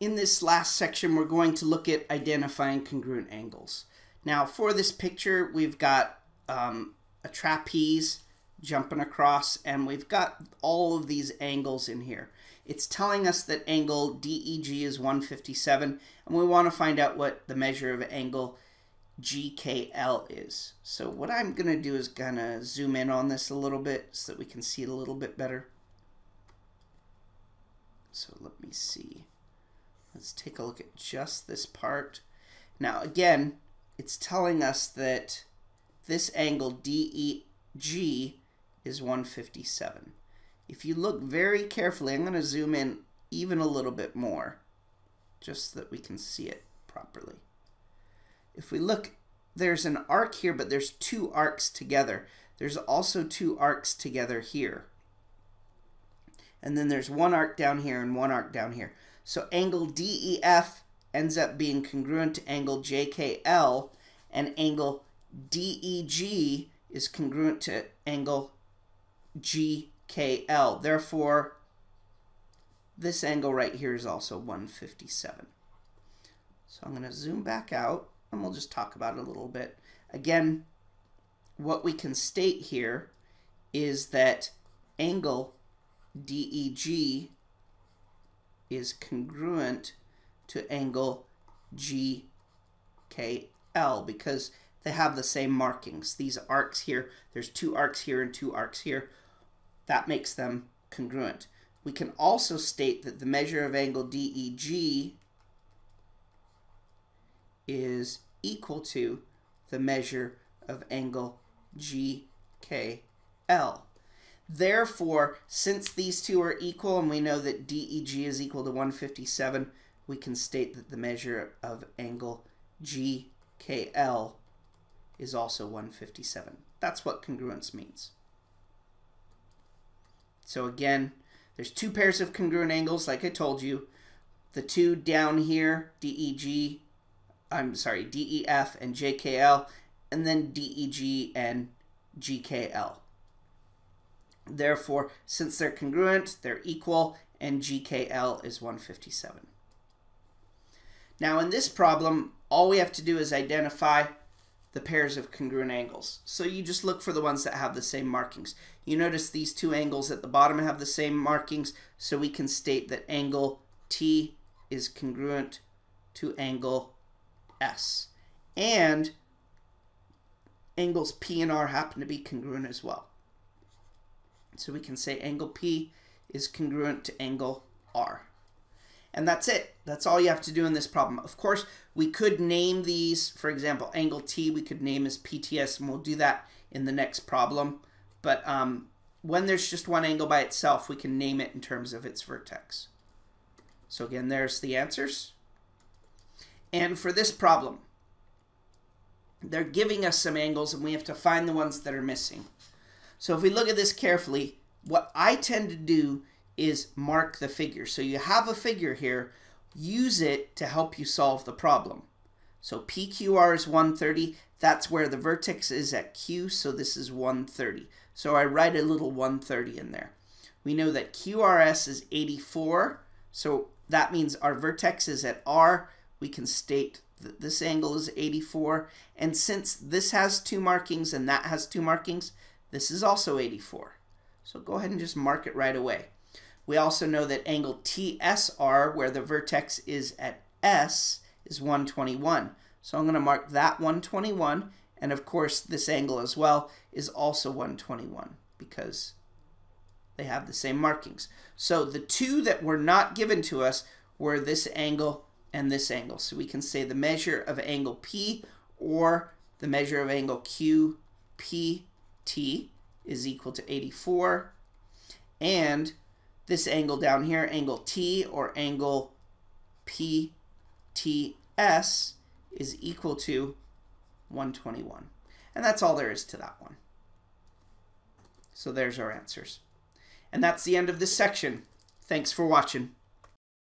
In this last section, we're going to look at identifying congruent angles. Now, for this picture, we've got a trapeze jumping across, and we've got all of these angles in here. It's telling us that angle DEG is 157, and we want to find out what the measure of angle GKL is. So what I'm going to do is kind of zoom in on this a little bit so that we can see it a little bit better. So let me see. Let's take a look at just this part. Now again, it's telling us that this angle DEG is 157. If you look very carefully, I'm going to zoom in even a little bit more just so that we can see it properly. If we look, there's an arc here, but there's two arcs together. There's also two arcs together here. And then there's one arc down here and one arc down here. So angle DEF ends up being congruent to angle JKL, and angle DEG is congruent to angle GKL. Therefore, this angle right here is also 157. So I'm going to zoom back out, and we'll just talk about it a little bit. Again, what we can state here is that angle DEG is congruent to angle GKL because they have the same markings. These arcs here, there's two arcs here and two arcs here. That makes them congruent. We can also state that the measure of angle DEG is equal to the measure of angle GKL. Therefore, since these two are equal and we know that DEG is equal to 157, we can state that the measure of angle GKL is also 157. That's what congruence means. So again, there's two pairs of congruent angles, like I told you. The two down here, DEF and JKL, and then DEG and GKL. Therefore, since they're congruent, they're equal, and GKL is 157. Now in this problem, all we have to do is identify the pairs of congruent angles. So you just look for the ones that have the same markings. You notice these two angles at the bottom have the same markings, so we can state that angle T is congruent to angle S. And angles P and R happen to be congruent as well. So we can say angle P is congruent to angle R. And that's it. That's all you have to do in this problem. Of course, we could name these, for example, angle T we could name as PTS, and we'll do that in the next problem. But when there's just one angle by itself, we can name it in terms of its vertex. So again, there's the answers. And for this problem, they're giving us some angles, and we have to find the ones that are missing. So if we look at this carefully, what I tend to do is mark the figure. So you have a figure here, use it to help you solve the problem. So PQR is 130, that's where the vertex is at Q, so this is 130. So I write a little 130 in there. We know that QRS is 84, so that means our vertex is at R. We can state that this angle is 84, and since this has two markings and that has two markings, this is also 84. So go ahead and just mark it right away. We also know that angle TSR, where the vertex is at S, is 121. So I'm going to mark that 121, and of course this angle as well is also 121 because they have the same markings. So the two that were not given to us were this angle and this angle. So we can say the measure of angle P or the measure of angle QPT is equal to 84, and this angle down here, angle T or angle PTS, is equal to 121. And that's all there is to that one. So there's our answers. And that's the end of this section. Thanks for watching.